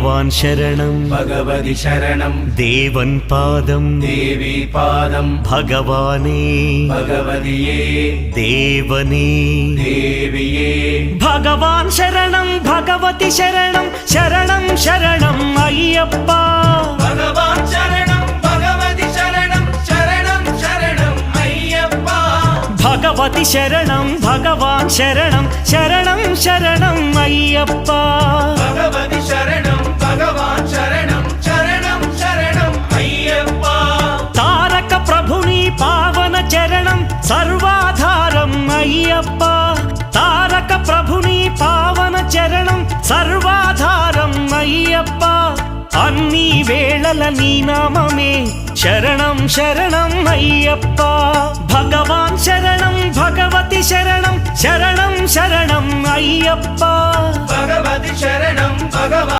भगवान् शरणं भगवति शरणं देवन् पादं देवी पादं भगवाने भगवदिये देवने देविये भगवान् शरणं भगवति शरणं शरणं शरणं अय्यप्पा भगवान् शरणं भगवति शरणं शरणं शरणं अय्यप्पा भगवति शरणं भगवान् शरणं शरणं शरणं अय्यप्पा भगवति शरणं भगवान् शरणं शरणं शरणं अय्यप्पा तारक प्रभुनि पावन चरणं सर्वाधारं अय्यप्पा तारक प्रभुनि पावन चरणं सर्वाधारं अय्यप्पा अन्नी वेळल नी नाममे शरणं शरणं अय्यप्पा भगवान् शरणं भगवति शरणं शरणं शरणं अय्यप्पा भगवति शरणं भगवान्